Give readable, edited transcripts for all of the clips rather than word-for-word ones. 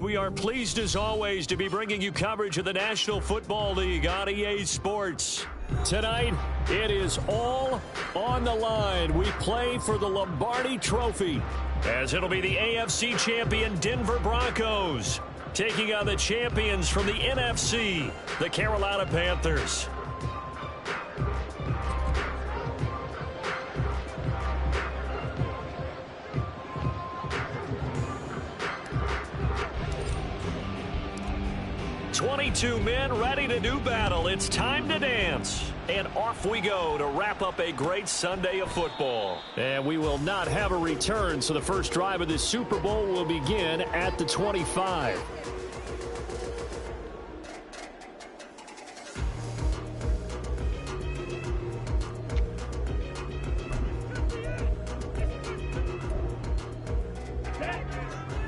We are pleased as always to be bringing you coverage of the National Football League on EA Sports. Tonight, it is all on the line. We play for the Lombardi Trophy, as it'll be the AFC champion Denver Broncos taking on the champions from the NFC, the Carolina Panthers. "22 men ready to do battle. It's time to dance." And off we go to wrap up a great Sunday of football. And we will not have a return, so the first drive of this Super Bowl will begin at the 25.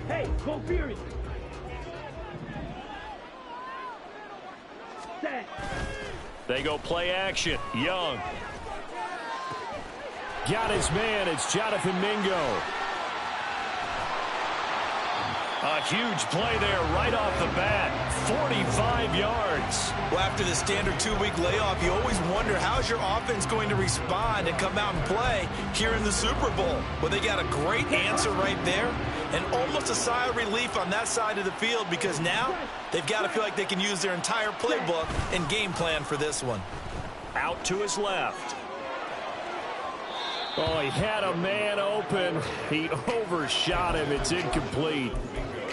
Hey, go Fury! They go play action. Young. Got his man. It's Jonathan Mingo. A huge play there right off the bat. 45 yards. Well, after the standard 2-week layoff, you always wonder how's your offense going to respond and come out and play here in the Super Bowl. Well, they got a great answer right there and almost a sigh of relief on that side of the field because now they've got to feel like they can use their entire playbook and game plan for this one. Out to his left. Oh, he had a man open. He overshot him. It's incomplete.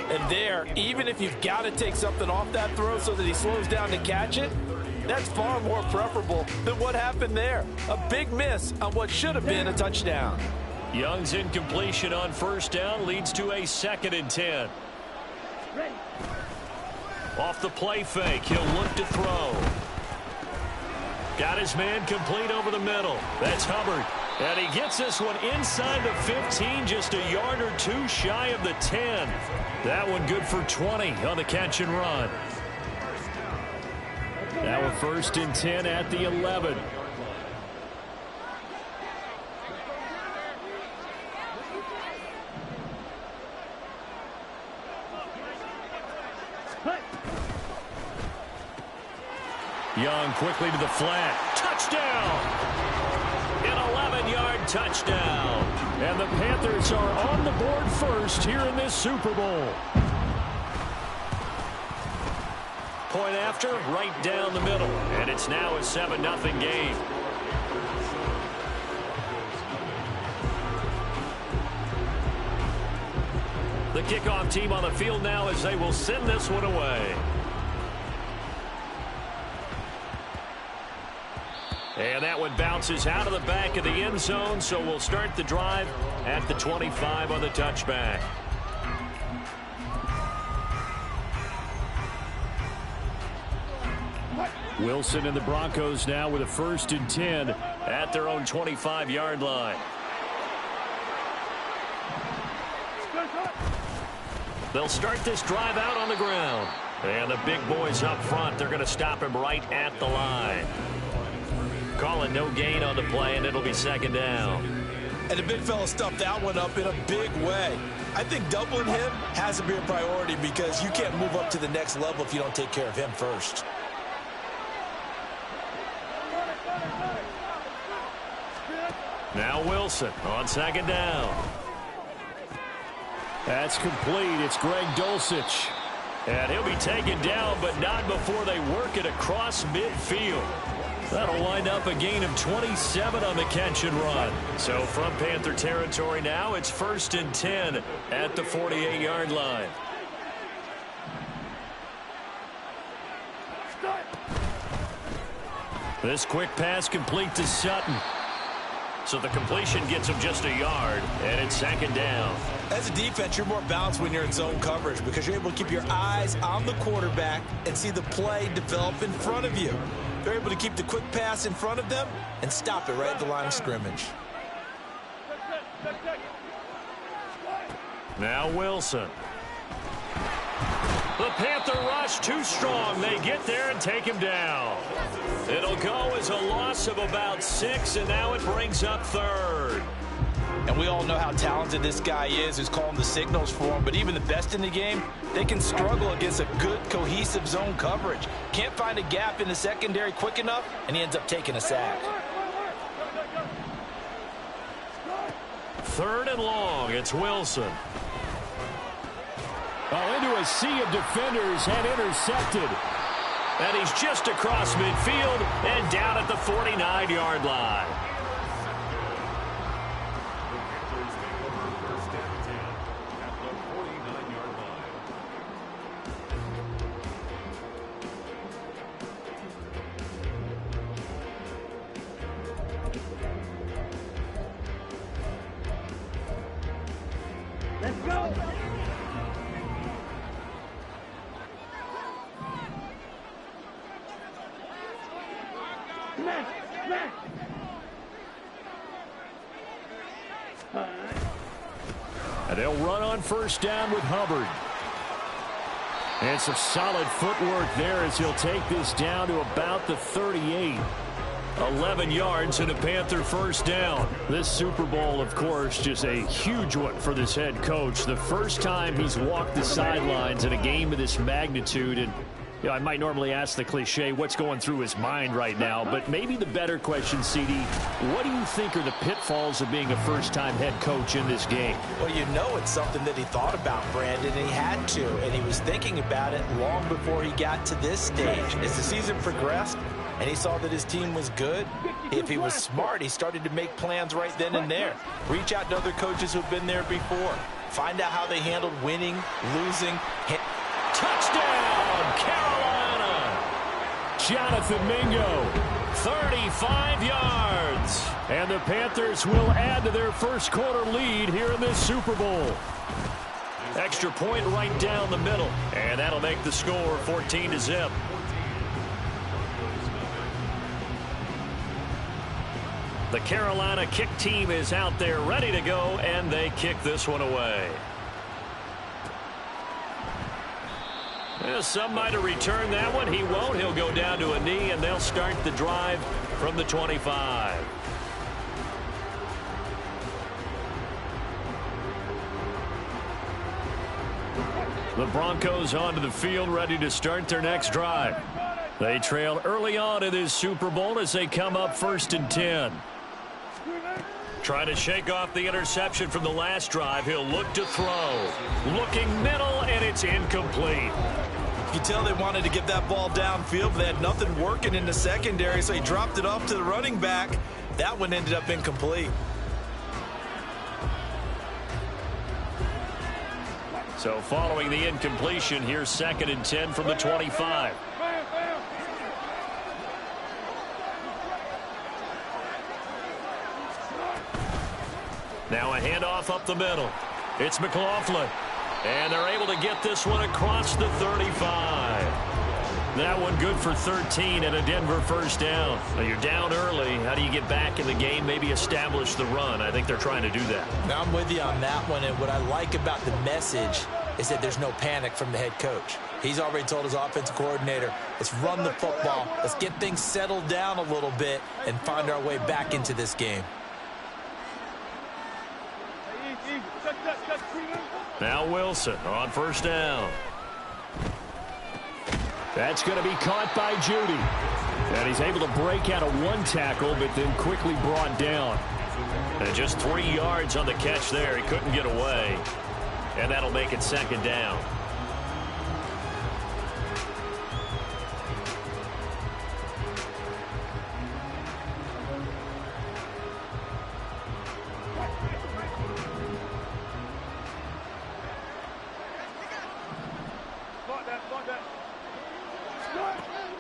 And there, even if you've got to take something off that throw so that he slows down to catch it, that's far more preferable than what happened there. A big miss on what should have been a touchdown. Young's incompletion on first down leads to a 2nd and 10. Off the play fake, he'll look to throw. Got his man complete over the middle. That's Hubbard. And he gets this one inside the 15, just a yard or two shy of the 10. That one good for 20 on the catch and run. Now a 1st and 10 at the 11. Young quickly to the flat. Touchdown! An 11-yard touchdown. And the Panthers are on the board first here in this Super Bowl. Point after, right down the middle. And it's now a 7-0 game. The kickoff team on the field now as they will send this one away. And that one bounces out of the back of the end zone, so we'll start the drive at the 25 on the touchback. Wilson and the Broncos now with a 1st and 10 at their own 25-yard line. They'll start this drive out on the ground. And the big boys up front, they're going to stop him right at the line. Calling no gain on the play, and it'll be 2nd down. And the big fella stuffed that one up in a big way. I think doubling him has to be a priority because you can't move up to the next level if you don't take care of him first. Now Wilson on 2nd down. That's complete. It's Greg Dulcich. And he'll be taken down, but not before they work it across midfield. That'll wind up a gain of 27 on the catch and run. So from Panther territory now, it's 1st and 10 at the 48-yard line. This quick pass complete to Sutton. So the completion gets him just a yard, and it's 2nd down. As a defense, you're more balanced when you're in zone coverage because you're able to keep your eyes on the quarterback and see the play develop in front of you. They're able to keep the quick pass in front of them and stop it right at the line of scrimmage. Now Wilson. The Panther rush too strong. They get there and take him down. It'll go as a loss of about 6, and now it brings up 3rd. And And we all know how talented this guy is who's calling the signals for him. But even the best in the game, they can struggle against a good, cohesive zone coverage. Can't find a gap in the secondary quick enough, and he ends up taking a sack. 3rd and long. It's Wilson. Into a sea of defenders and intercepted. And he's just across midfield and down at the 49-yard line. Let's go. And they'll run on 1st down with Hubbard. And some solid footwork there as he'll take this down to about the 38. 11 yards and a Panther 1st down. This Super Bowl, of course, just a huge one for this head coach. The first time he's walked the sidelines in a game of this magnitude. And you know, I might normally ask the cliche, what's going through his mind right now? But maybe the better question, CD, what do you think are the pitfalls of being a first-time head coach in this game? Well, you know it's something that he thought about, Brandon, and he had to. And he was thinking about it long before he got to this stage. As the season progressed and he saw that his team was good, if he was smart, he started to make plans right then and there. Reach out to other coaches who've been there before. Find out how they handled winning, losing. Touchdown, Carolina! Jonathan Mingo, 35 yards. And the Panthers will add to their first quarter lead here in this Super Bowl. Extra point right down the middle. And that'll make the score 14-0. The Carolina kick team is out there ready to go, and they kick this one away. Well, some might have returned that one. He won't. He'll go down to a knee, and they'll start the drive from the 25. The Broncos onto the field, ready to start their next drive. They trail early on in this Super Bowl as they come up 1st and 10. Trying to shake off the interception from the last drive. He'll look to throw. Looking middle, and it's incomplete. You can tell they wanted to get that ball downfield, but they had nothing working in the secondary, so he dropped it off to the running back. That one ended up incomplete. So following the incompletion, here's 2nd and 10 from the 25. Now a handoff up the middle. It's McLaughlin. And they're able to get this one across the 35. That one good for 13 and a Denver 1st down. Now you're down early. How do you get back in the game, maybe establish the run? I think they're trying to do that. Now I'm with you on that one, and what I like about the message is that there's no panic from the head coach. He's already told his offensive coordinator, let's run the football, let's get things settled down a little bit and find our way back into this game. Now Wilson on 1st down. That's going to be caught by Judy. And he's able to break out of one tackle, but then quickly brought down. And just 3 yards on the catch there. He couldn't get away. And that'll make it 2nd down.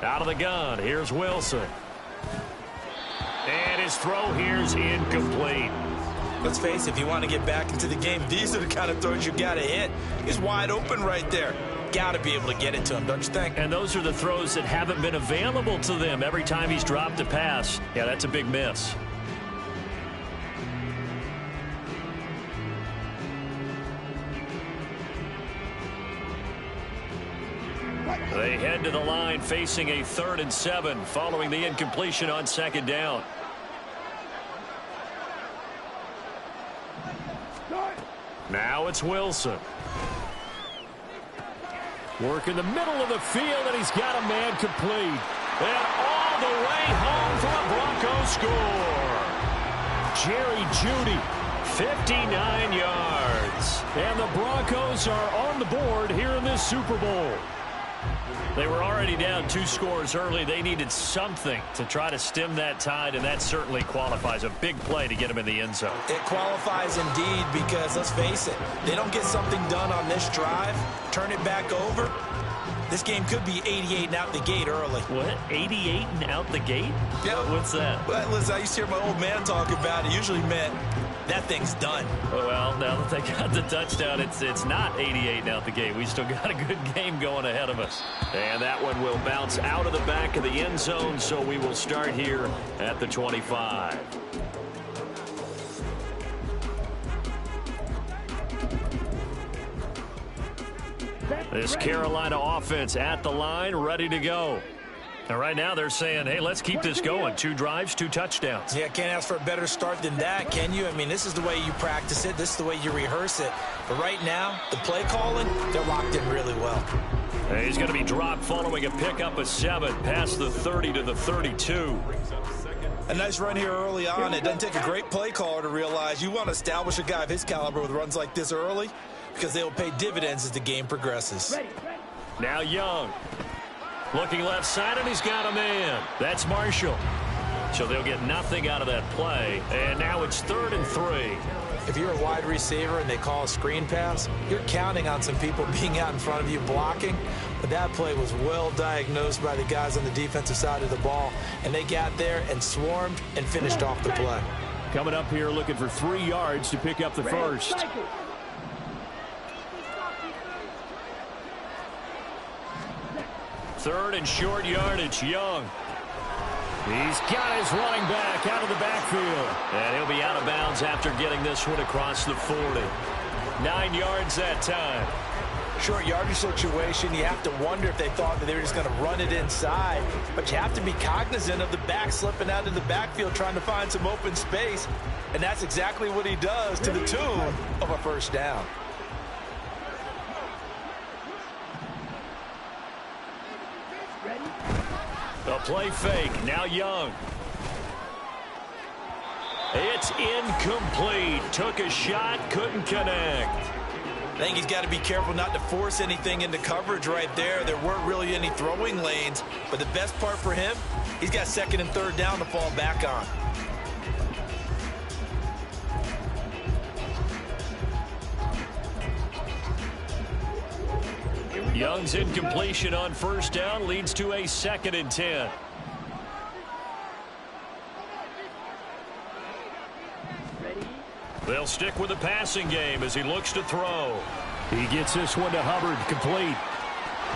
Out of the gun, here's Wilson. And his throw here's incomplete. Let's face it, if you want to get back into the game, these are the kind of throws you got to hit. He's wide open right there. Got to be able to get it to him, don't you think? And those are the throws that haven't been available to them every time he's dropped a pass. Yeah, that's a big miss. They head to the line facing a 3rd and 7 following the incompletion on 2nd down. Now it's Wilson. Work in the middle of the field, and he's got a man complete. And all the way home for a Broncos score. Jerry Jeudy, 59 yards. And the Broncos are on the board here in this Super Bowl. They were already down 2 scores early. They needed something to try to stem that tide, and that certainly qualifies. A big play to get them in the end zone. It qualifies indeed because, let's face it, they don't get something done on this drive, turn it back over, this game could be 88 and out the gate early. What? 88 and out the gate? Yeah. What's that? Well, listen, I used to hear my old man talk about it. Usually meant that thing's done. Oh, well, now that they got the touchdown, it's not 88 and out the gate. We still got a good game going ahead of us. And that one will bounce out of the back of the end zone, so we will start here at the 25. This Carolina offense at the line, ready to go. And right now they're saying, hey, let's keep this going. 2 drives, 2 touchdowns. Yeah, can't ask for a better start than that, can you? I mean, this is the way you practice it. This is the way you rehearse it. But right now, the play calling, they're locked in really well. And he's going to be dropped following a pickup of 7 past the 30 to the 32. A nice run here early on. It doesn't take a great play caller to realize you want to establish a guy of his caliber with runs like this early because they will pay dividends as the game progresses. Now Young. Looking left side, and he's got a man. That's Marshall. So they'll get nothing out of that play. And now it's 3rd and 3. If you're a wide receiver and they call a screen pass, you're counting on some people being out in front of you blocking. But that play was well diagnosed by the guys on the defensive side of the ball. And they got there and swarmed and finished off the play. Coming up here looking for 3 yards to pick up the first. 3rd and short yardage. Young. He's got his running back out of the backfield. And he'll be out of bounds after getting this one across the 40. 9 yards that time. Short yardage situation, you have to wonder if they thought that they were just going to run it inside. But you have to be cognizant of the back slipping out in the backfield trying to find some open space. And that's exactly what he does to the tune of a first down. A play fake. Now Young. It's incomplete. Took a shot, couldn't connect. I think he's got to be careful not to force anything into coverage right there. There weren't really any throwing lanes. But the best part for him, he's got 2nd and 3rd down to fall back on. Young's incompletion on first down leads to a 2nd and 10. They'll stick with the passing game as he looks to throw. He gets this one to Hubbard, complete.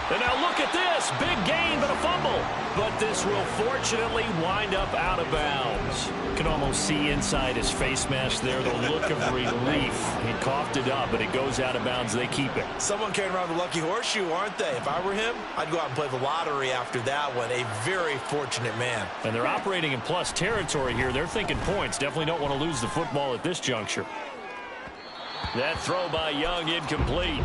And now look at this. Big gain, but a fumble. But this will fortunately wind up out of bounds. You can almost see inside his face mask there the look of relief. He coughed it up, but it goes out of bounds. They keep it. Someone carrying around the lucky horseshoe, aren't they? If I were him, I'd go out and play the lottery after that one. A very fortunate man. And they're operating in plus territory here. They're thinking points. Definitely don't want to lose the football at this juncture. That throw by Young incomplete.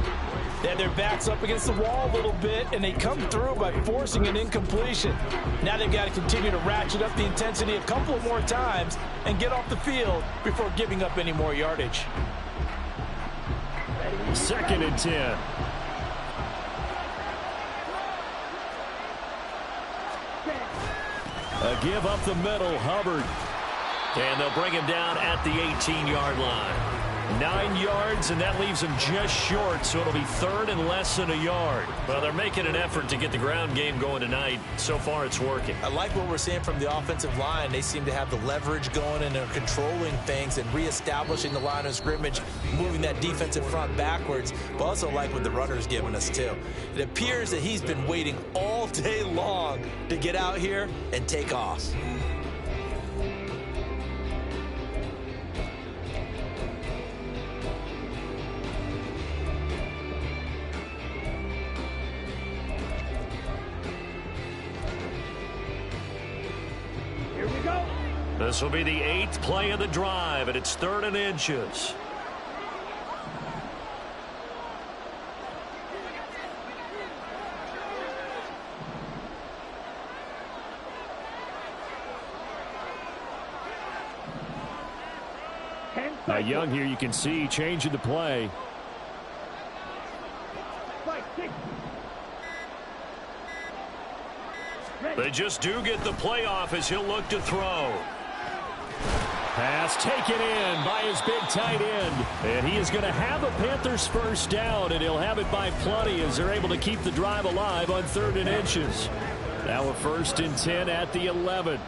They had their backs up against the wall a little bit, and they come through by forcing an incompletion. Now they've got to continue to ratchet up the intensity a couple of more times and get off the field before giving up any more yardage. 2nd and 10. A give up the middle, Hubbard. And they'll bring him down at the 18-yard line. 9 yards, and that leaves him just short, so it'll be 3rd and less than a yard. Well, they're making an effort to get the ground game going tonight. So far, it's working. I like what we're seeing from the offensive line. They seem to have the leverage going, and they're controlling things and reestablishing the line of scrimmage, moving that defensive front backwards, but also like what the runner's giving us, too. It appears that he's been waiting all day long to get out here and take off. This will be the 8th play of the drive, and it's 3rd and inches. Now Young here, you can see changing the play. They just do get the play off as he'll look to throw. Pass taken in by his big tight end. And he is going to have a Panthers first down, and he'll have it by plenty as they're able to keep the drive alive on 3rd and inches. Now a 1st and 10 at the 11.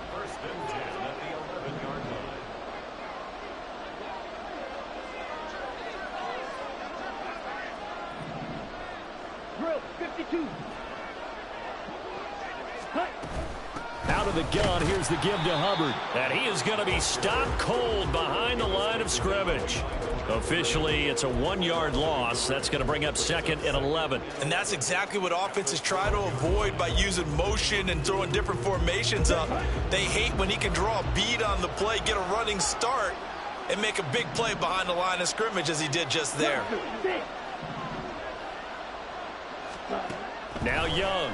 Drill 52. Out of the gun, here's the give to Hubbard. And he is going to be stopped cold behind the line of scrimmage. Officially, it's a 1-yard loss. That's going to bring up 2nd and 11. And that's exactly what offenses try to avoid by using motion and throwing different formations up. They hate when he can draw a bead on the play, get a running start, and make a big play behind the line of scrimmage as he did just there. Now Young.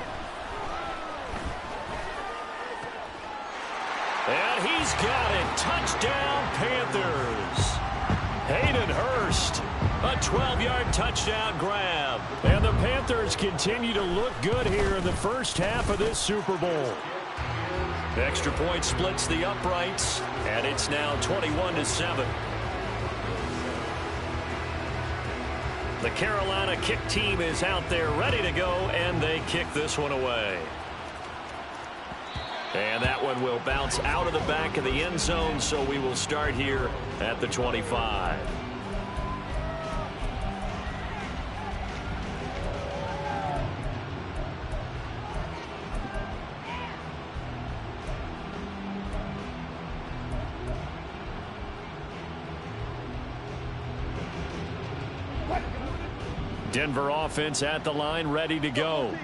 And he's got it. Touchdown, Panthers. Hayden Hurst, a 12-yard touchdown grab. And the Panthers continue to look good here in the first half of this Super Bowl. The extra point splits the uprights, and it's now 21-7. The Carolina kick team is out there ready to go, and they kick this one away. And that one will bounce out of the back of the end zone, so we will start here at the 25. Denver offense at the line, ready to go.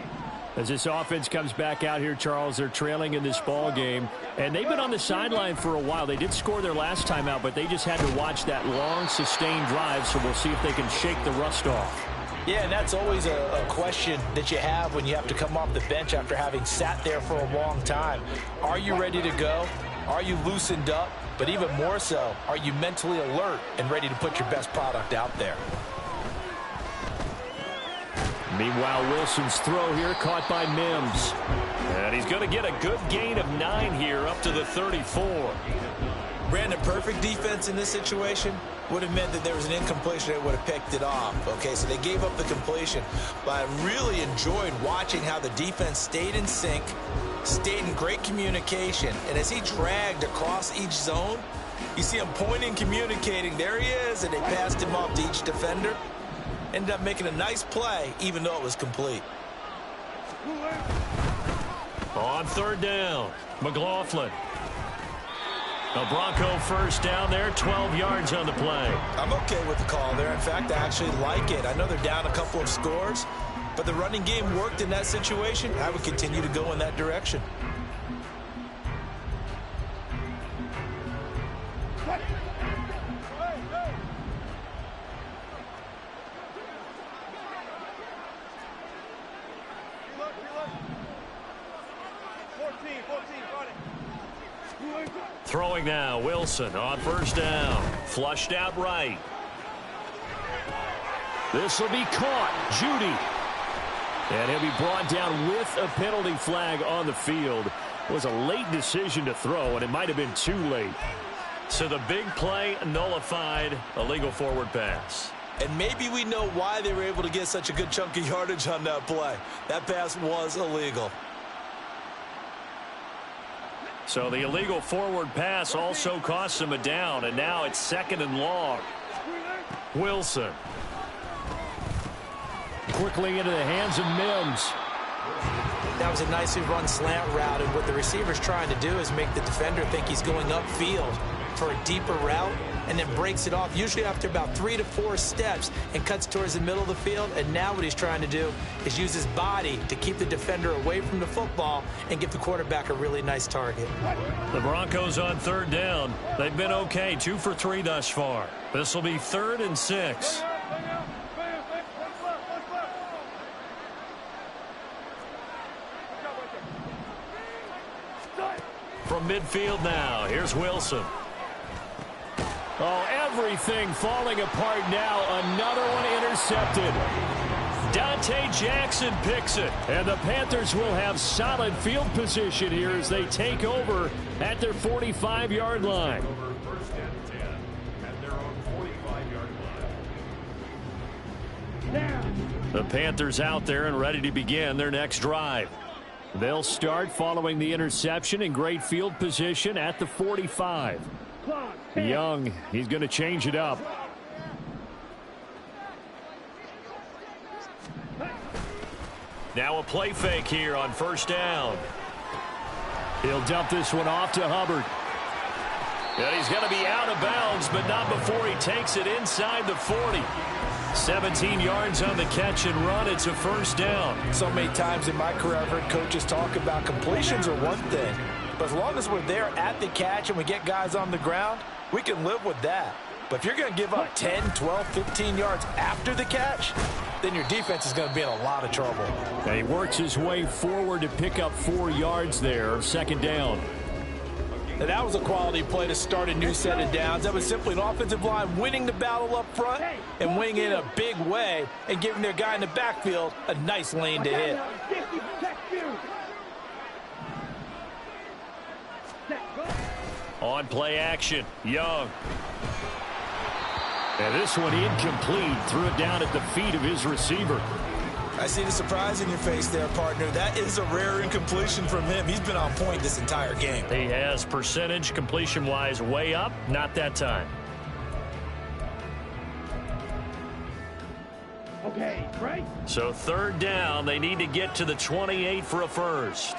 As this offense comes back out here, Charles, they're trailing in this ball game, and they've been on the sideline for a while. They did score their last time out, but they just had to watch that long, sustained drive, so we'll see if they can shake the rust off. Yeah, and that's always a question that you have when you have to come off the bench after having sat there for a long time. Are you ready to go? Are you loosened up? But even more so, are you mentally alert and ready to put your best product out there? Meanwhile, Wilson's throw here caught by Mims. And he's going to get a good gain of 9 here up to the 34. Brandon, perfect defense in this situation would have meant that there was an incompletion that would have picked it off. Okay, so they gave up the completion. But I really enjoyed watching how the defense stayed in sync, stayed in great communication. And as he dragged across each zone, you see him pointing, communicating. There he is, and they passed him off to each defender. Ended up making a nice play, even though it was complete. On 3rd down, McLaughlin. A Bronco first down there, 12 yards on the play. I'm okay with the call there. In fact, I actually like it. I know they're down a couple of scores, but the running game worked in that situation. I would continue to go in that direction. Throwing now, Wilson on 1st down. Flushed out right. This will be caught. Judy. And he'll be brought down with a penalty flag on the field. It was a late decision to throw, and it might have been too late. So the big play nullified, a legal forward pass. And maybe we know why they were able to get such a good chunk of yardage on that play. That pass was illegal. So the illegal forward pass also cost him a down, and now it's 2nd and long. Wilson. Quickly into the hands of Mims. That was a nicely run slant route, and what the receiver's trying to do is make the defender think he's going upfield for a deeper route, and then breaks it off, usually after about 3 to 4 steps, and cuts towards the middle of the field. And now what he's trying to do is use his body to keep the defender away from the football and give the quarterback a really nice target. The Broncos on 3rd down. They've been okay, 2 for 3 thus far. This will be 3rd and 6. From midfield now, here's Wilson. Oh, everything falling apart now. Another one intercepted. Dante Jackson picks it. And the Panthers will have solid field position here as they take over at their 45-yard line. First and 10 at their own 45-yard line. The Panthers out there and ready to begin their next drive. They'll start following the interception in great field position at the 45. Young, he's going to change it up. Now a play fake here on first down. He'll dump this one off to Hubbard. And he's going to be out of bounds, but not before he takes it inside the 40. 17 yards on the catch and run. It's a first down. So many times in my career I've heard coaches talk about completions are one thing, but as long as we're there at the catch and we get guys on the ground, we can live with that. But if you're going to give up 10, 12, 15 yards after the catch, then your defense is going to be in a lot of trouble. And he works his way forward to pick up 4 yards there. Second down. Now, that was a quality play to start a new set of downs. That was simply an offensive line winning the battle up front and winning it in a big way and giving their guy in the backfield a nice lane to hit. On play action, Young. And this one incomplete. Threw it down at the feet of his receiver. I see the surprise in your face there, partner. That is a rare incompletion from him. He's been on point this entire game. He has percentage completion-wise way up. Not that time. Okay, right? So third down. They need to get to the 28 for a first.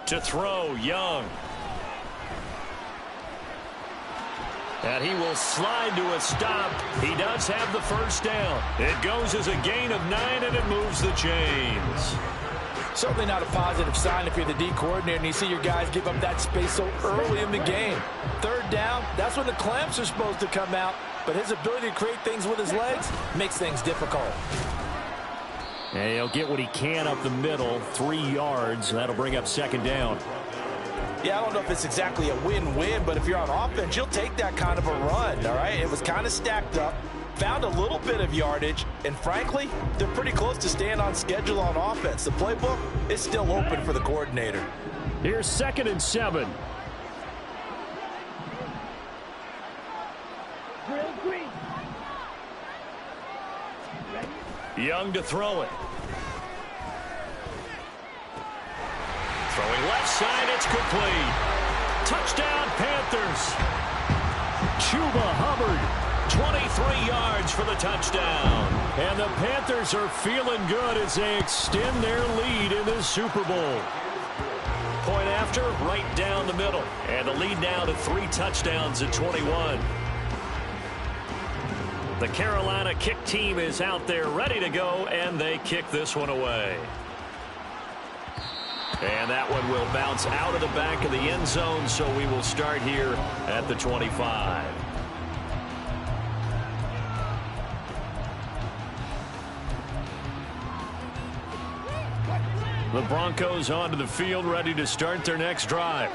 To throw, Young. And he will slide to a stop. He does have the first down. It goes as a gain of 9, and it moves the chains. Certainly not a positive sign if you're the D coordinator and you see your guys give up that space so early in the game. Third down, that's when the clamps are supposed to come out, but his ability to create things with his legs makes things difficult. And he'll get what he can up the middle, 3 yards. That'll bring up second down. Yeah, I don't know if it's exactly a win-win, but if you're on offense, you'll take that kind of a run, all right? It was kind of stacked up, found a little bit of yardage, and frankly, they're pretty close to staying on schedule on offense. The playbook is still open for the coordinator. Here's 2nd and 7. Young to throw it. Throwing left side, it's complete. Touchdown, Panthers. Chuba Hubbard, 23 yards for the touchdown. And the Panthers are feeling good as they extend their lead in this Super Bowl. Point after, right down the middle. And the lead now to 3 touchdowns at 21. The Carolina kick team is out there ready to go, and they kick this one away. And that one will bounce out of the back of the end zone, so we will start here at the 25. The Broncos onto the field, ready to start their next drive.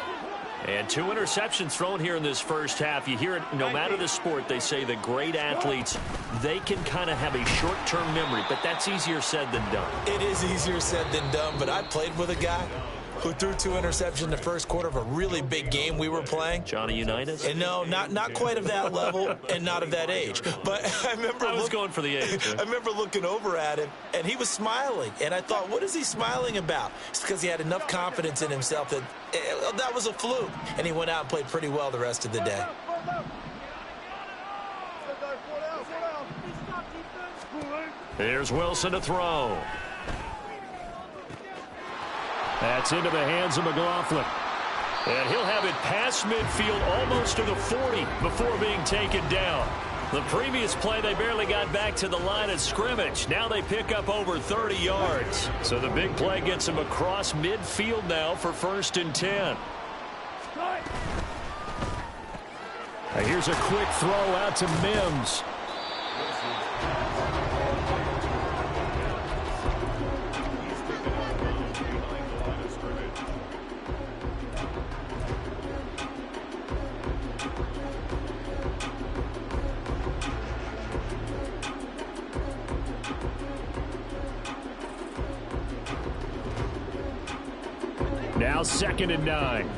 And 2 interceptions thrown here in this first half. You hear it, no matter the sport, they say that great athletes, they can kind of have a short-term memory, but that's easier said than done. It is easier said than done, but I played with a guy who threw 2 interceptions in the first quarter of a really big game we were playing. Johnny Unitas? And no, not quite of that level and not of that age. But I remember I was going for the age. I remember looking over at him, and he was smiling. And I thought, what is he smiling about? It's because he had enough confidence in himself that that was a fluke. And he went out and played pretty well the rest of the day. Here's Wilson to throw. That's into the hands of McLaughlin. And he'll have it past midfield almost to the 40 before being taken down. The previous play, they barely got back to the line of scrimmage. Now they pick up over 30 yards. So the big play gets them across midfield now for 1st and 10. Here's a quick throw out to Mims. Now 2nd and 9.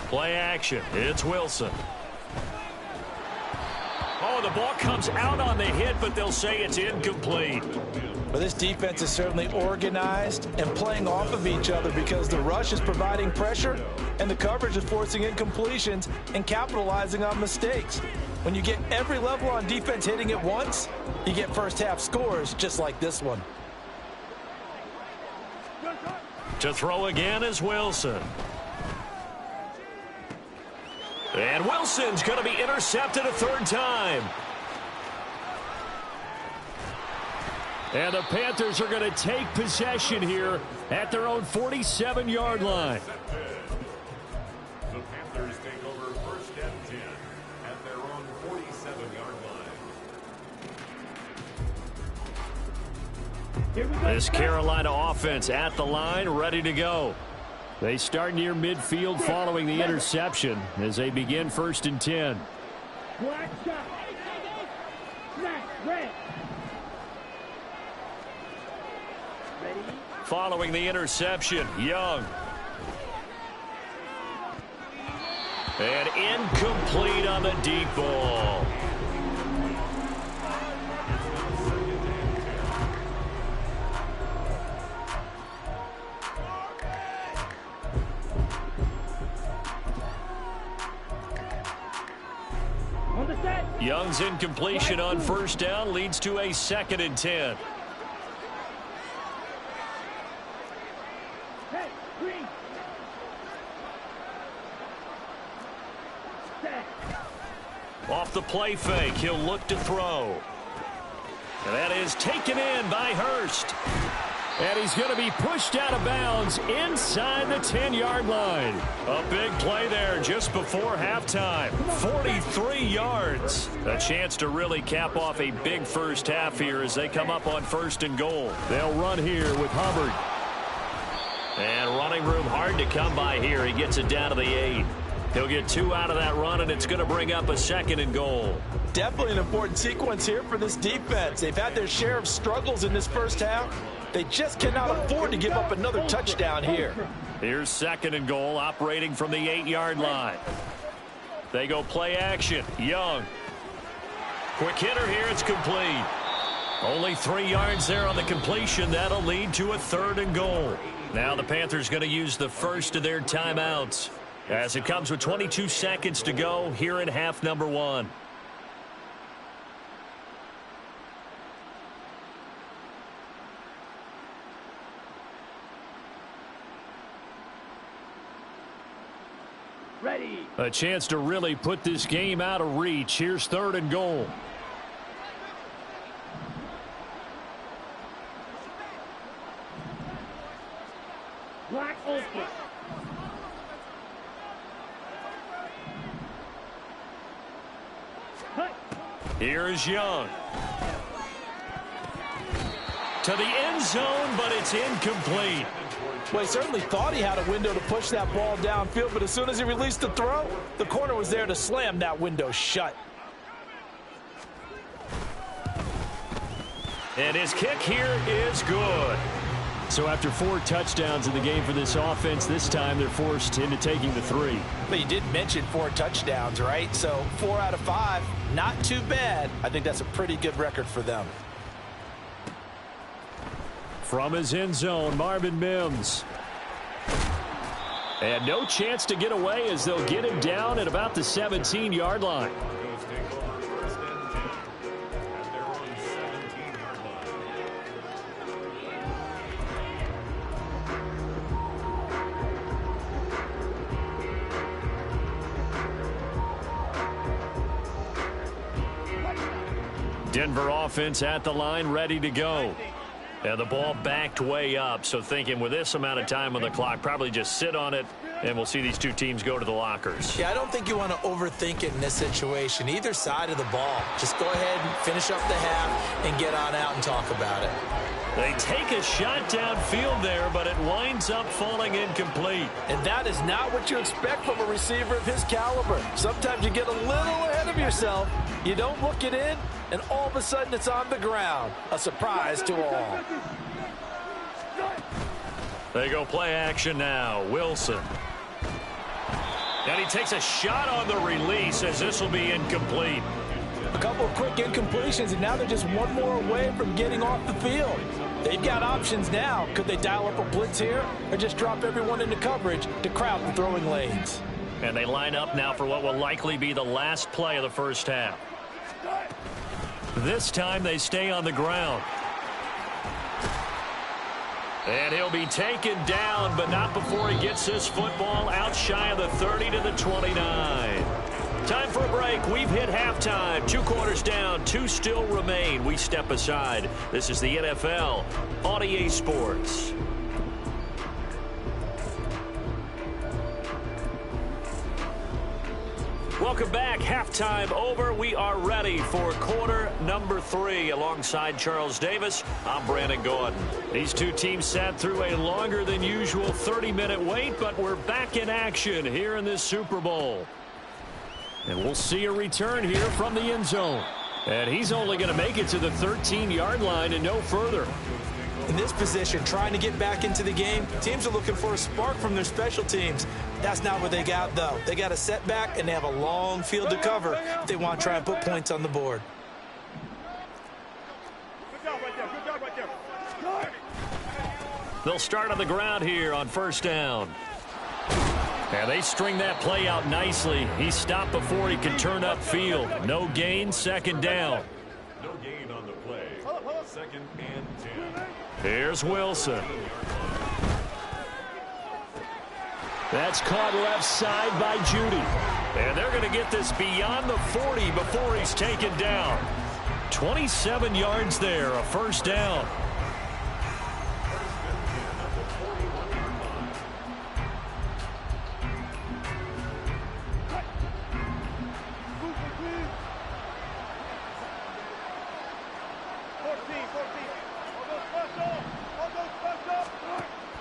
Play action. It's Wilson. Oh, the ball comes out on the hit, but they'll say it's incomplete. Well, this defense is certainly organized and playing off of each other because the rush is providing pressure and the coverage is forcing incompletions and capitalizing on mistakes. When you get every level on defense hitting at once, you get first half scores just like this one. To throw again is Wilson. And Wilson's going to be intercepted a 3rd time. And the Panthers are going to take possession here at their own 47-yard line. The Panthers take over 1st and 10 at their own 47-yard line. This Carolina offense at the line, ready to go. They start near midfield following the interception as they begin 1st and 10. Black shot. Snap. Red. Ready? Following the interception, Young. And incomplete on the deep ball. Young's incompletion on 1st down leads to a 2nd and 10. Hey, green. Set. Off the play fake, he'll look to throw. And that is taken in by Hurst. And he's going to be pushed out of bounds inside the 10-yard line. A big play there just before halftime. 43 yards. A chance to really cap off a big first half here as they come up on 1st and goal. They'll run here with Hubbard. And running room hard to come by here. He gets it down to the 8. He'll get 2 out of that run, and it's going to bring up a 2nd and goal. Definitely an important sequence here for this defense. They've had their share of struggles in this first half. They just cannot afford to give up another touchdown here. Here's 2nd and goal, operating from the 8-yard line. They go play action. Young. Quick hitter here. It's complete. Only 3 yards there on the completion. That'll lead to a 3rd and goal. Now the Panthers going to use the first of their timeouts as it comes with 22 seconds to go here in half number 1. Ready. A chance to really put this game out of reach. Here's 3rd and goal. Black open. Here's Young. To the end zone, but it's incomplete. Well, he certainly thought he had a window to push that ball downfield, but as soon as he released the throw, the corner was there to slam that window shut. And his kick here is good. So after 4 touchdowns in the game for this offense, this time they're forced into taking the 3. But you did mention 4 touchdowns, right? So 4 out of 5, not too bad. I think that's a pretty good record for them. From his end zone, Marvin Mims. And no chance to get away as they'll get him down at about the 17-yard line. Denver offense at the line, ready to go. And the ball backed way up, so thinking with this amount of time on the clock, probably just sit on it, and we'll see these two teams go to the lockers. Yeah, I don't think you want to overthink it in this situation. Either side of the ball. Just go ahead and finish up the half and get on out and talk about it. They take a shot downfield there, but it winds up falling incomplete. And that is not what you expect from a receiver of his caliber. Sometimes you get a little ahead of yourself. You don't look it in, and all of a sudden it's on the ground. A surprise to all. They go play action now. Wilson. And he takes a shot on the release as this will be incomplete. A couple of quick incompletions, and now they're just one more away from getting off the field. They've got options now. Could they dial up a blitz here or just drop everyone into coverage to crowd the throwing lanes? And they line up now for what will likely be the last play of the first half. This time they stay on the ground. And he'll be taken down, but not before he gets this football out shy of the 30 to the 29. Time for a break. We've hit halftime. 2 quarters down, 2 still remain. We step aside. This is the NFL on EA Sports. Welcome back. Halftime over. We are ready for quarter number 3. Alongside Charles Davis, I'm Brandon Gordon. These two teams sat through a longer than usual 30-minute wait, but we're back in action here in this Super Bowl. And we'll see a return here from the end zone. And he's only going to make it to the 13-yard line and no further. In this position, trying to get back into the game, teams are looking for a spark from their special teams. That's not what they got, though. They got a setback, and they have a long field to cover if they want to try and put points on the board. They'll start on the ground here on first down. And they string that play out nicely. He stopped before he could turn upfield. No gain, second down. No gain on the play. Second and 10. Here's Wilson. That's caught left side by Judy. And they're going to get this beyond the 40 before he's taken down. 27 yards there, a first down.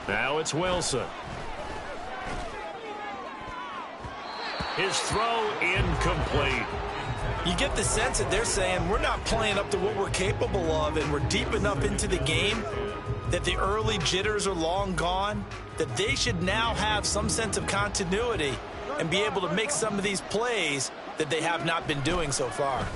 Now it's Wilson. His throw incomplete. You get the sense that they're saying we're not playing up to what we're capable of, and we're deep enough into the game that the early jitters are long gone, that they should now have some sense of continuity and be able to make some of these plays that they have not been doing so far.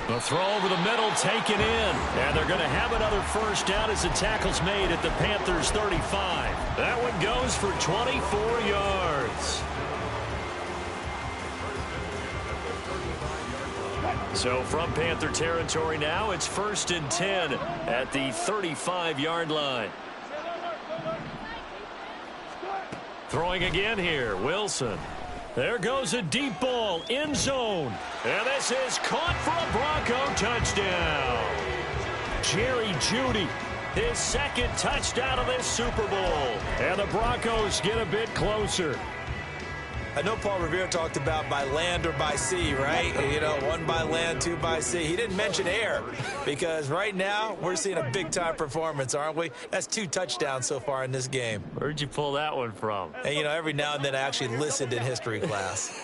The throw over the middle taken in. And they're going to have another first down as the tackle's made at the Panthers 35. That one goes for 24 yards. So from Panther territory now, it's 1st and 10 at the 35-yard line. Throwing again here, Wilson. There goes a deep ball, end zone. And this is caught for a Bronco touchdown. Jerry Jeudy, his second touchdown of this Super Bowl. And the Broncos get a bit closer. I know Paul Revere talked about by land or by sea, right? You know, 1 by land, 2 by sea. He didn't mention air because right now we're seeing a big-time performance, aren't we? That's 2 touchdowns so far in this game. Where'd you pull that one from? And, you know, every now and then I actually listened in history class.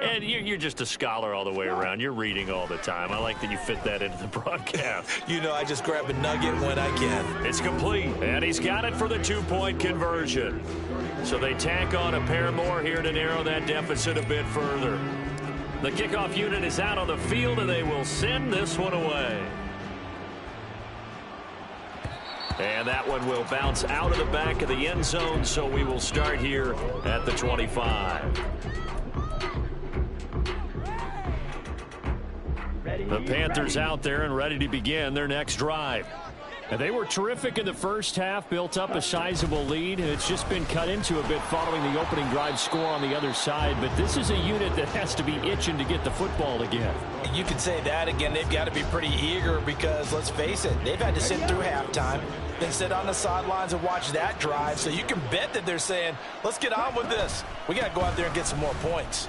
And you're just a scholar all the way around. You're reading all the time. I like that you fit that into the broadcast. You know, I just grab a nugget when I can. It's complete, and he's got it for the 2-point conversion. So they tack on a pair more here to narrow that deficit a bit further. The kickoff unit is out on the field, and they will send this one away. And that one will bounce out of the back of the end zone, so we will start here at the 25. The Panthers out there and ready to begin their next drive. And they were terrific in the first half, built up a sizable lead, and it's just been cut into a bit following the opening drive score on the other side. But this is a unit that has to be itching to get the football again. You could say that again. They've got to be pretty eager because, let's face it, they've had to sit through halftime, then sit on the sidelines and watch that drive. So you can bet that they're saying, let's get on with this. We got to go out there and get some more points.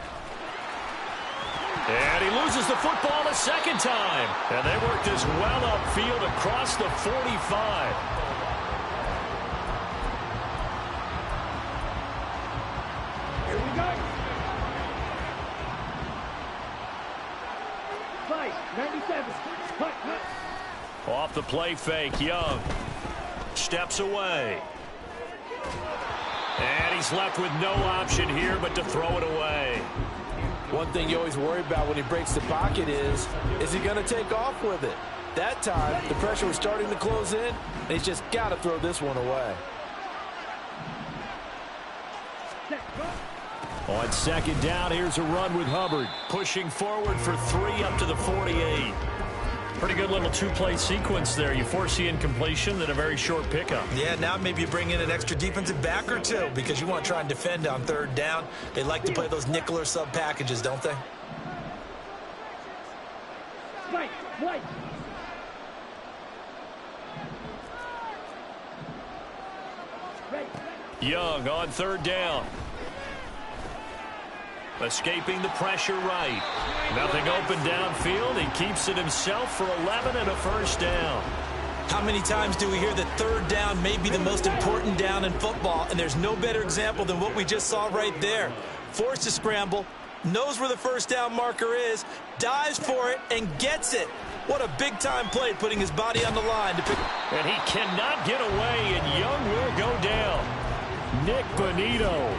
And he loses the football a second time. And they work this well upfield across the 45. Here we go. Fight, 97. Hut. Off the play fake, Young steps away. And he's left with no option here but to throw it away. One thing you always worry about when he breaks the pocket is he going to take off with it? That time, the pressure was starting to close in, and he's just got to throw this one away. On second down, here's a run with Hubbard. Pushing forward for 3 up to the 48. Pretty good little two-play sequence there. You force the incompletion, then a very short pickup. Yeah, now maybe you bring in an extra defensive back or two because you want to try and defend on third down. They like to play those nickel or sub packages, don't they? White. Young on third down. Escaping the pressure right. Nothing open downfield. He keeps it himself for 11 and a first down. How many times do we hear that third down may be the most important down in football, and there's no better example than what we just saw right there. Forced to scramble, knows where the first down marker is, dives for it, and gets it. What a big-time play, putting his body on the line to pick. And he cannot get away, and Young will go down. Nick Bonito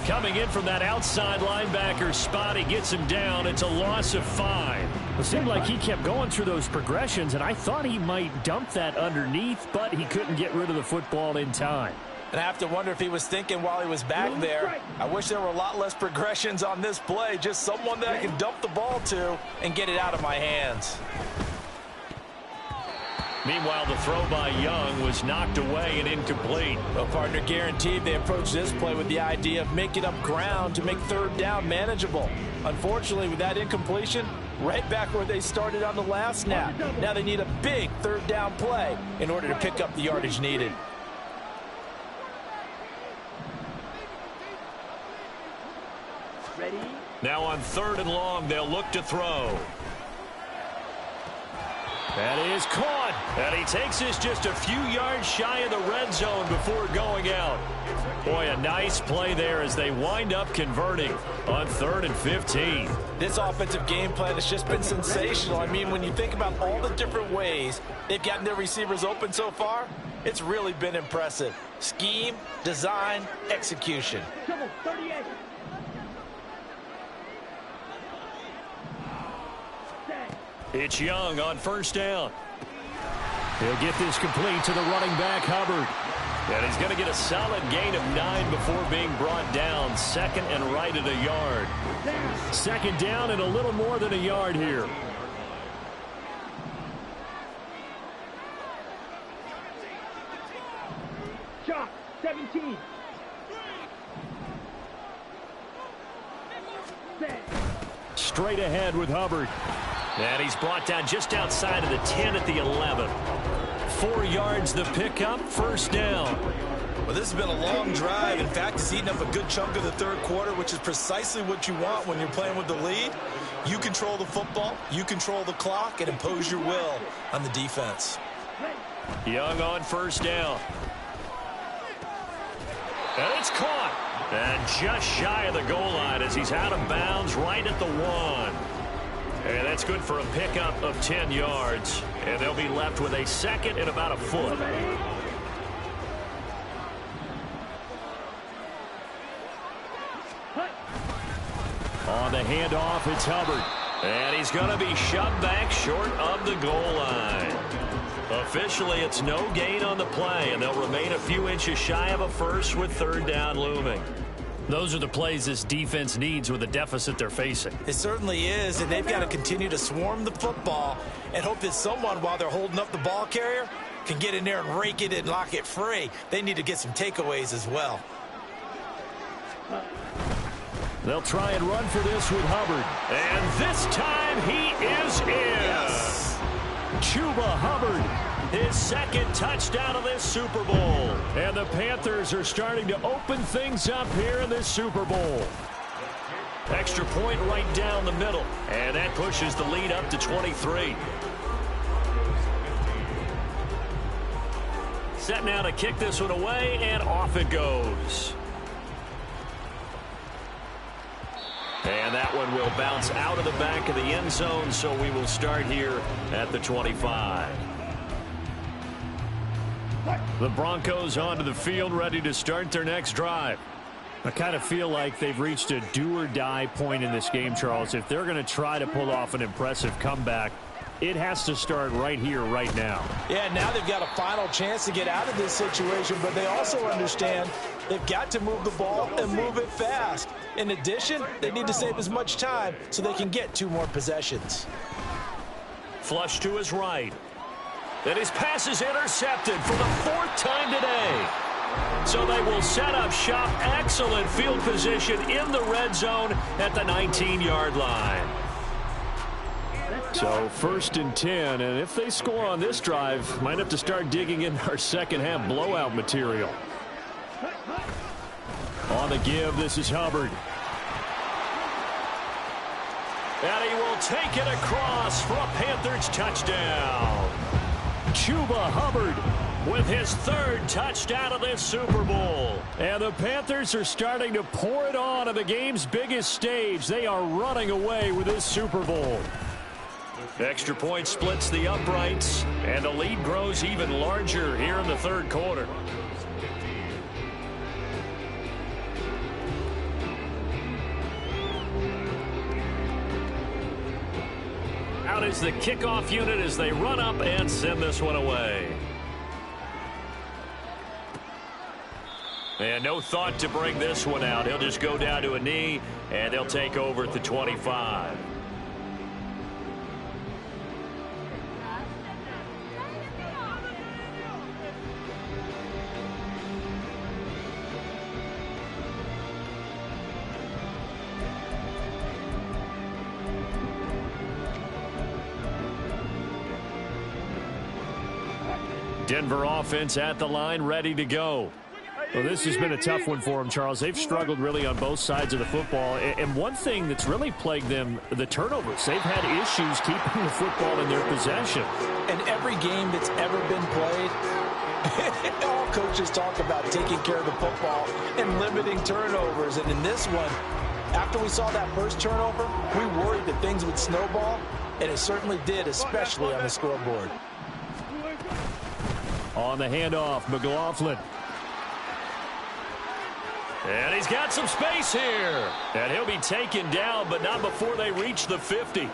coming in from that outside linebacker spot. He gets him down. It's a loss of 5. It seemed like he kept going through those progressions, and I thought he might dump that underneath, but he couldn't get rid of the football in time. And I have to wonder if he was thinking while he was back there, I wish there were a lot less progressions on this play, just someone that I can dump the ball to and get it out of my hands. Meanwhile, the throw by Young was knocked away and incomplete. Well, partner, guaranteed they approached this play with the idea of making up ground to make third down manageable. Unfortunately, with that incompletion, right back where they started on the last snap. Now they need a big third down play in order to pick up the yardage needed. Ready? Now on third and long, they'll look to throw. That is caught. And he takes this just a few yards shy of the red zone before going out. Boy, a nice play there as they wind up converting on 3rd and 15. This offensive game plan has just been sensational. I mean, when you think about all the different ways they've gotten their receivers open so far, it's really been impressive. Scheme, design, execution. Double 38. It's Young on first down. He'll get this complete to the running back, Hubbard. And he's going to get a solid gain of 9 before being brought down. 2nd and right at a yard. 2nd down and a little more than a yard here. Shot, 17. Straight ahead with Hubbard. And he's brought down just outside of the 10 at the 11. 4 yards the pickup, first down. Well, this has been a long drive. In fact, it's eaten up a good chunk of the third quarter, which is precisely what you want when you're playing with the lead. You control the football, you control the clock, and impose your will on the defense. Young on first down. And it's caught. And just shy of the goal line as he's out of bounds right at the 1. And that's good for a pickup of 10 yards. And they'll be left with a 2nd and about a foot. On the handoff, it's Hubbard. And he's going to be shoved back short of the goal line. Officially, it's no gain on the play, and they'll remain a few inches shy of a first with 3rd down looming. Those are the plays this defense needs with the deficit they're facing. It certainly is, and they've got to continue to swarm the football and hope that someone, while they're holding up the ball carrier, can get in there and rake it and lock it free. They need to get some takeaways as well. They'll try and run for this with Hubbard. And this time he is in. Yes. Chuba Hubbard, his second touchdown of this Super Bowl. And the Panthers are starting to open things up here in this Super Bowl. Extra point right down the middle. And that pushes the lead up to 23. Set now to kick this one away, and off it goes. And that one will bounce out of the back of the end zone, so we will start here at the 25. The Broncos onto the field, ready to start their next drive. I kind of feel like they've reached a do-or-die point in this game, Charles. If they're going to try to pull off an impressive comeback, it has to start right here, right now. Yeah, now they've got a final chance to get out of this situation, but they also understand they've got to move the ball and move it fast. In addition, they need to save as much time so they can get 2 more possessions. Flush to his right. And his pass is intercepted for the 4th time today. So they will set up shop. Excellent field position in the red zone at the 19-yard line. So 1st and 10, and if they score on this drive, might have to start digging in our second half blowout material. On the give, this is Hubbard. And he will take it across for a Panthers touchdown. Chuba Hubbard with his 3rd touchdown of this Super Bowl. And the Panthers are starting to pour it on the game's biggest stage. They are running away with this Super Bowl. Extra point splits the uprights, and the lead grows even larger here in the 3rd quarter. Out is the kickoff unit as they run up and send this one away. And no thought to bring this one out. He'll just go down to a knee, and they'll take over at the 25. Denver offense at the line, ready to go. Well, this has been a tough one for them, Charles. They've struggled really on both sides of the football. And one thing that's really plagued them, the turnovers. They've had issues keeping the football in their possession. In every game that's ever been played, all coaches talk about taking care of the football and limiting turnovers. And in this one, after we saw that first turnover, we worried that things would snowball, and it certainly did, especially on the scoreboard. On the handoff, McLaughlin. And he's got some space here. And he'll be taken down, but not before they reach the 50.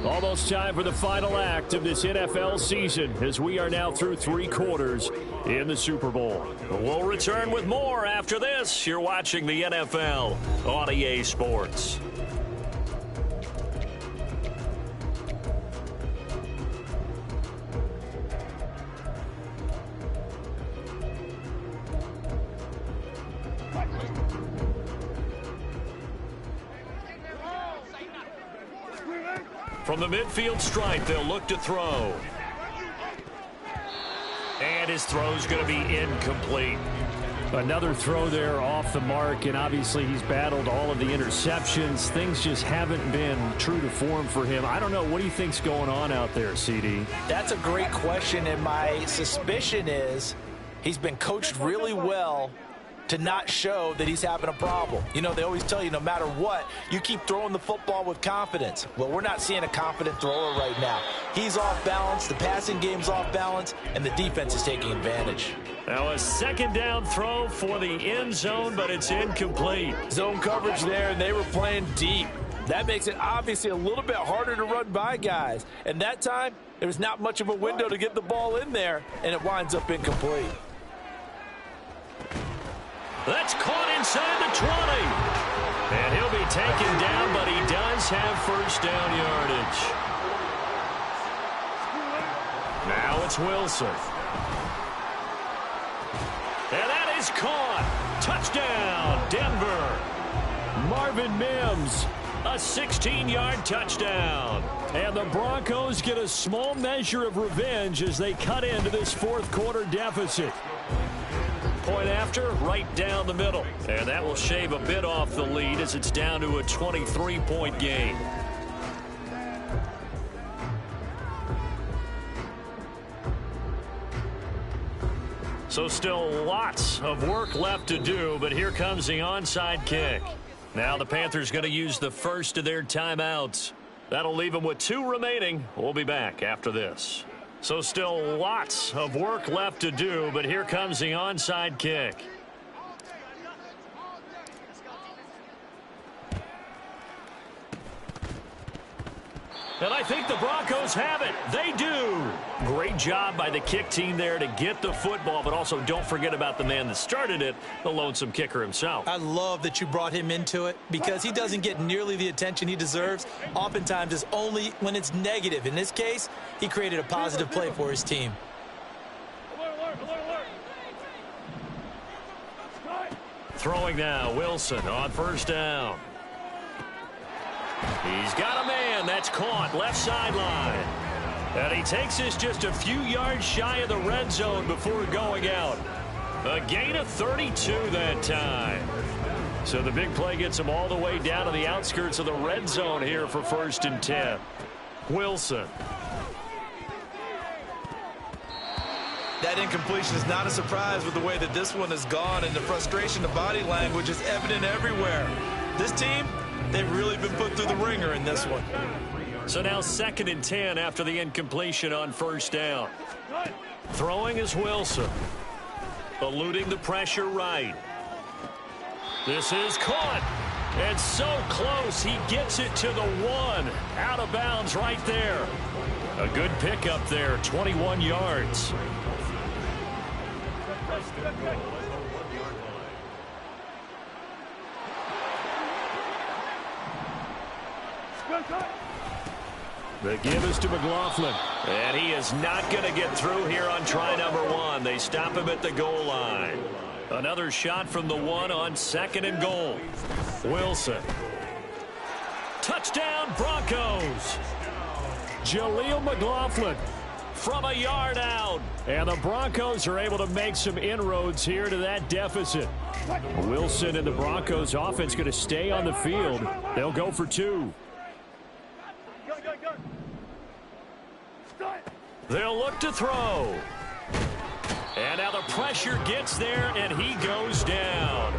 Almost time for the final act of this NFL season as we are now through 3 quarters in the Super Bowl. We'll return with more after this. You're watching the NFL on EA Sports. From the midfield stripe, they'll look to throw. And his throw's going to be incomplete. Another throw there off the mark, and obviously he's battled all of the interceptions. Things just haven't been true to form for him. I don't know. What do you think's going on out there, CD? That's a great question, and my suspicion is he's been coached really well to not show that he's having a problem. You know, they always tell you no matter what, you keep throwing the football with confidence. Well, we're not seeing a confident thrower right now. He's off balance, the passing game's off balance, and the defense is taking advantage. Now a 2nd down throw for the end zone, but it's incomplete. Zone coverage there, and they were playing deep. That makes it obviously a little bit harder to run by guys. And that time, there was not much of a window to get the ball in there, and it winds up incomplete. That's caught inside the 20. And he'll be taken down, but he does have 1st down yardage. Now it's Wilson. And that is caught. Touchdown, Denver. Marvin Mims, a 16-yard touchdown. And the Broncos get a small measure of revenge as they cut into this fourth quarter deficit. Point after, right down the middle. And that will shave a bit off the lead as it's down to a 23-point game. So still lots of work left to do, but here comes the onside kick. Now the Panthers going to use the first of their timeouts. That'll leave them with 2 remaining. We'll be back after this. So still lots of work left to do, but here comes the onside kick. And I think the Broncos have it. They do. Great job by the kick team there to get the football, but also don't forget about the man that started it, the lonesome kicker himself. I love that you brought him into it because he doesn't get nearly the attention he deserves. Oftentimes it's only when it's negative. In this case, he created a positive play for his team. Throwing now, Wilson on first down. He's got a man. That's caught left sideline. And he takes this just a few yards shy of the red zone before going out. A gain of 32 that time. So the big play gets him all the way down to the outskirts of the red zone here for 1st and 10. Wilson. That incompletion is not a surprise with the way that this one has gone, and the frustration, the body language is evident everywhere. This team, they've really been put through the ringer in this one. So now 2nd and 10 after the incompletion on first down. Throwing is Wilson. Eluding the pressure right. This is caught. And so close, he gets it to the 1. Out of bounds right there. A good pickup there, 21 yards. The give is to McLaughlin. And he is not going to get through here on try number 1. They stop him at the goal line. Another shot from the 1 on 2nd and goal. Wilson. Touchdown, Broncos. Jaleel McLaughlin from a yard out. And the Broncos are able to make some inroads here to that deficit. Wilson and the Broncos offense going to stay on the field. They'll go for 2. They'll look to throw. And now the pressure gets there, and he goes down.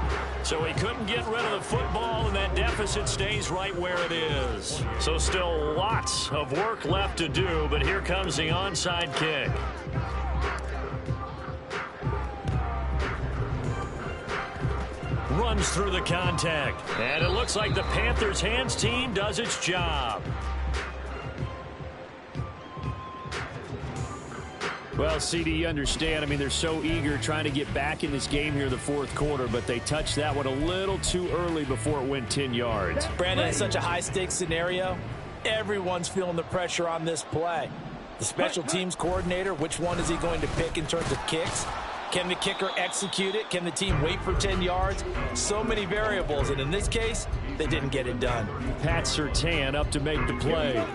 So he couldn't get rid of the football, and that deficit stays right where it is. So still lots of work left to do, but here comes the onside kick. Runs through the contact. And it looks like the Panthers hands team does its job. Well, CD, you understand. I mean, they're so eager trying to get back in this game here in the fourth quarter, but they touched that one a little too early before it went 10 yards. Brandon, it's such a high-stakes scenario. Everyone's feeling the pressure on this play. The special teams coordinator, which one is he going to pick in terms of kicks? Can the kicker execute it? Can the team wait for 10 yards? So many variables, and in this case, they didn't get it done. Pat Surtain up to make the play.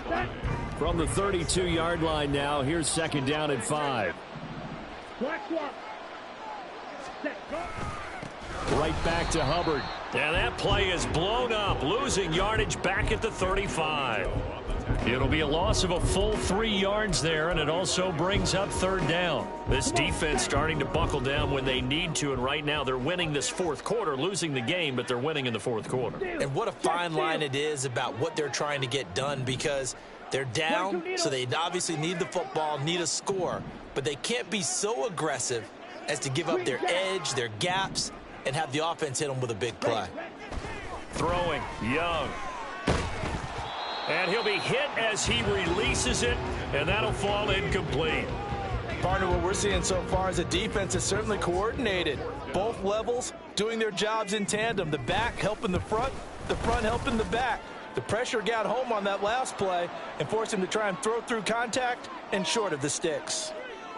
From the 32-yard line now, here's 2nd down and 5. Right back to Hubbard. And that play is blown up, losing yardage back at the 35. It'll be a loss of a full 3 yards there, and it also brings up 3rd down. This defense starting to buckle down when they need to, and right now they're winning this fourth quarter, losing the game, but they're winning in the fourth quarter. And what a fine line it is about what they're trying to get done, because they're down, so they obviously need the football, need a score, but they can't be so aggressive as to give up their edge, their gaps, and have the offense hit them with a big play. Throwing, Young. And he'll be hit as he releases it, and that'll fall incomplete. Partner, what we're seeing so far is the defense is certainly coordinated. Both levels doing their jobs in tandem. The back helping the front helping the back. The pressure got home on that last play and forced him to try and throw through contact and short of the sticks.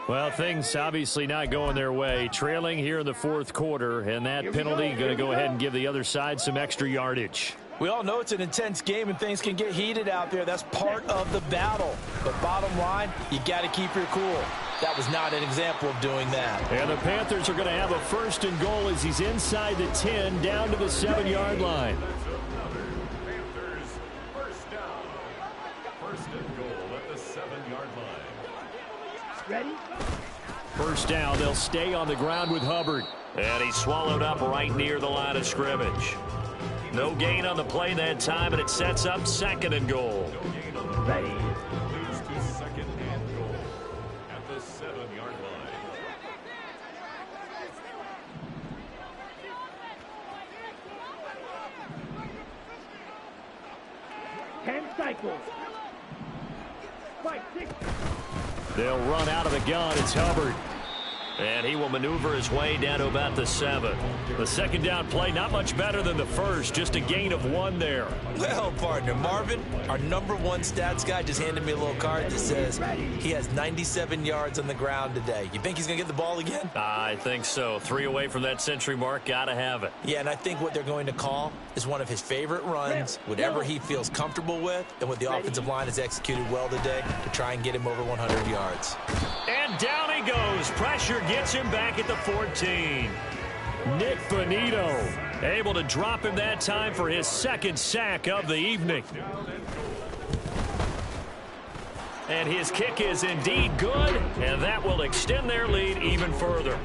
Well, things obviously not going their way. Trailing here in the fourth quarter, and that penalty going to go ahead and give the other side some extra yardage. We all know it's an intense game and things can get heated out there. That's part of the battle. But bottom line, you got to keep your cool. That was not an example of doing that. And the Panthers are going to have a first and goal as he's inside the 10, down to the 7-yard line. Panthers first down. First and goal at the 7-yard line. Ready? First down, they'll stay on the ground with Hubbard. And he's swallowed up right near the line of scrimmage. No gain on the play that time, and it sets up second and goal. Ready? Leads to second and goal at the 7-yard line. 10 cycles. 5, 6. They'll run out of the gun. It's Hubbard. And he will maneuver his way down to about the 7. The second down play, not much better than the first, just a gain of 1 there. Well, partner, Marvin, our number one stats guy just handed me a little card that says he has 97 yards on the ground today. You think he's going to get the ball again? I think so. 3 away from that century mark. Got to have it. Yeah, and I think what they're going to call is one of his favorite runs, whatever he feels comfortable with, and what the offensive line has executed well today to try and get him over 100 yards. And down he goes. Pressure gets him back at the 14. Nick Bonito able to drop him that time for his second sack of the evening. And his kick is indeed good, and that will extend their lead even further.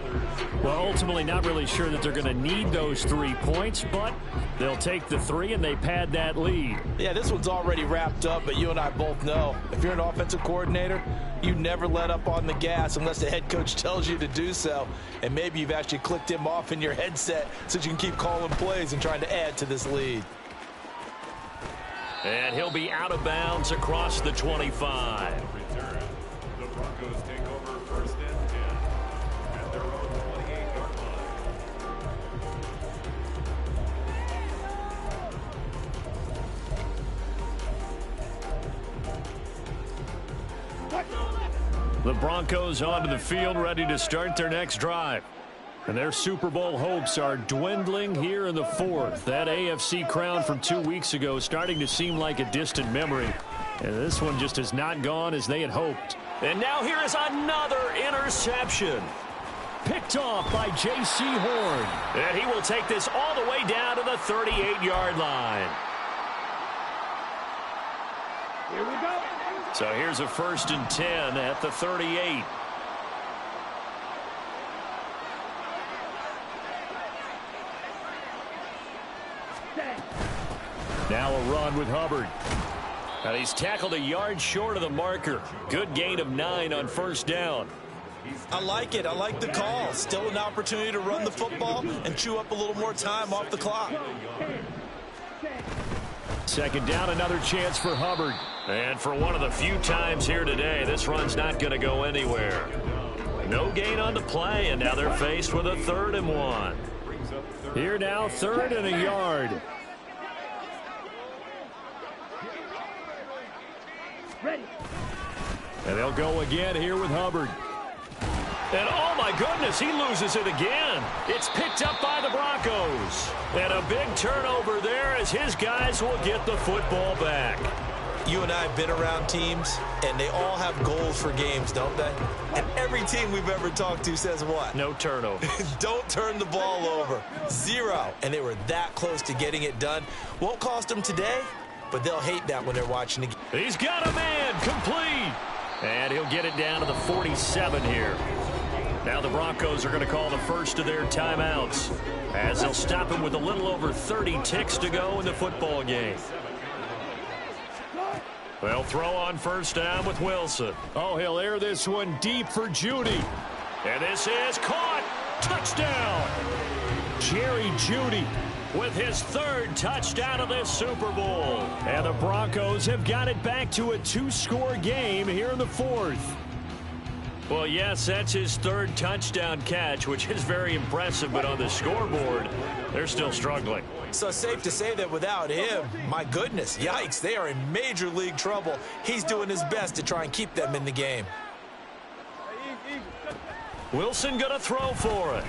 Well, ultimately not really sure that they're going to need those 3 points, but they'll take the 3 and they pad that lead. Yeah, this one's already wrapped up, but you and I both know if you're an offensive coordinator, you never let up on the gas unless the head coach tells you to do so. And maybe you've actually clicked him off in your headset so you can keep calling plays and trying to add to this lead. And he'll be out of bounds across the 25. Return. The Broncos take over first and 10 at their own 28-yard line. The Broncos onto the field, ready to start their next drive. And their Super Bowl hopes are dwindling here in the fourth. That AFC crown from 2 weeks ago starting to seem like a distant memory. And this one just has not gone as they had hoped. And now here is another interception. Picked off by J.C. Horn. And he will take this all the way down to the 38-yard line. Here we go. So here's a first and 10 at the 38. Now a run with Hubbard. And he's tackled a yard short of the marker. Good gain of 9 on first down. I like it. I like the call. Still an opportunity to run the football and chew up a little more time off the clock. Second down, another chance for Hubbard. And for one of the few times here today, this run's not going to go anywhere. No gain on the play, and now they're faced with a 3rd and 1. Here now, 3rd and a yard. Ready. And they'll go again here with Hubbard. And oh my goodness, he loses it again. It's picked up by the Broncos. And a big turnover there as his guys will get the football back. You and I have been around teams, and they all have goals for games, don't they? And every team we've ever talked to says what? No turnover. Don't turn the ball over. 0. And they were that close to getting it done. Won't cost them today, but they'll hate that when they're watching the game. He's got a man complete. And he'll get it down to the 47 here. Now the Broncos are going to call the first of their timeouts as they'll stop him with a little over 30 ticks to go in the football game. They'll throw on first down with Wilson. Oh, he'll air this one deep for Judy. And this is caught. Touchdown. Jerry Judy with his 3rd touchdown of this Super Bowl. And the Broncos have got it back to a 2-score game here in the 4th. Well, yes, that's his 3rd touchdown catch, which is very impressive, but on the scoreboard, they're still struggling. So safe to say that without him, my goodness, yikes, they are in major league trouble. He's doing his best to try and keep them in the game. Wilson going to throw for it.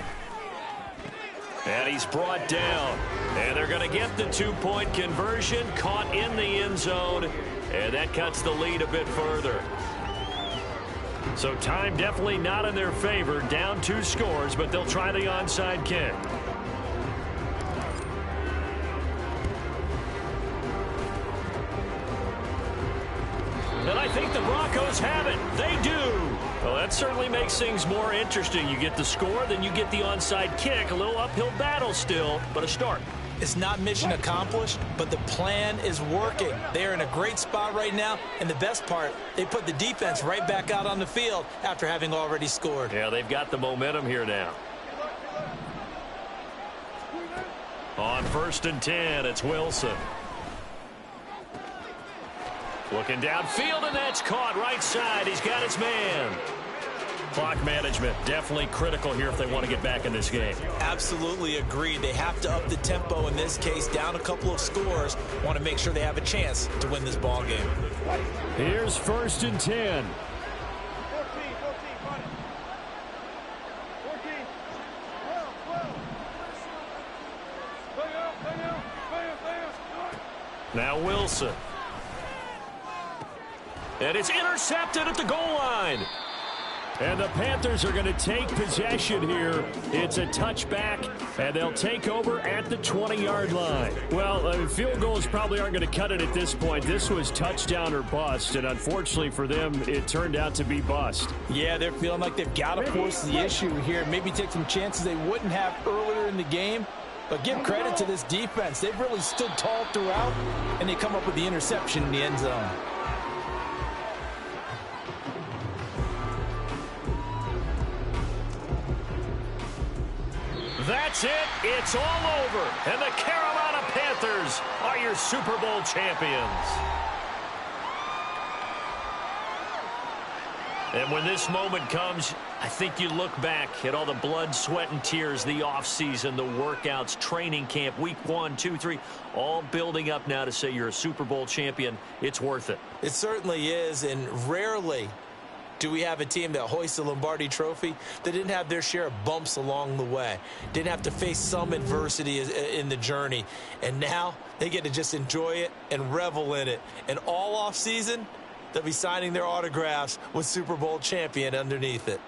And he's brought down. And they're going to get the two-point conversion, caught in the end zone. And that cuts the lead a bit further. So time definitely not in their favor. Down 2 scores, but they'll try the onside kick. And I think the Broncos have it. They do. Well, that certainly makes things more interesting. You get the score, then you get the onside kick. A little uphill battle still, but a start. It's not mission accomplished, but the plan is working. They're in a great spot right now, and the best part, they put the defense right back out on the field after having already scored. Yeah, they've got the momentum here now. On 1st and 10, it's Wilson. Looking downfield, and that's caught right side. He's got his man. Clock management definitely critical here if they want to get back in this game. Absolutely agreed. They have to up the tempo in this case, down a couple of scores. Want to make sure they have a chance to win this ball game. Here's 1st and 10. Now Wilson. And it's intercepted at the goal line. And the Panthers are going to take possession here. It's a touchback, and they'll take over at the 20-yard line. Well, field goals probably aren't going to cut it at this point. This was touchdown or bust, and unfortunately for them, it turned out to be bust. Yeah, they're feeling like they've got to force the issue here. Maybe take some chances they wouldn't have earlier in the game. But give credit to this defense. They've really stood tall throughout, and they come up with the interception in the end zone. That's it. It's all over. And the Carolina Panthers are your Super Bowl champions. And when this moment comes, I think you look back at all the blood, sweat, and tears, the offseason, the workouts, training camp, week 1, 2, 3, all building up now to say you're a Super Bowl champion. It's worth it. It certainly is, and rarely do we have a team that hoists a Lombardi trophy that didn't have their share of bumps along the way, didn't have to face some adversity in the journey, and now they get to just enjoy it and revel in it. And all offseason, they'll be signing their autographs with Super Bowl champion underneath it.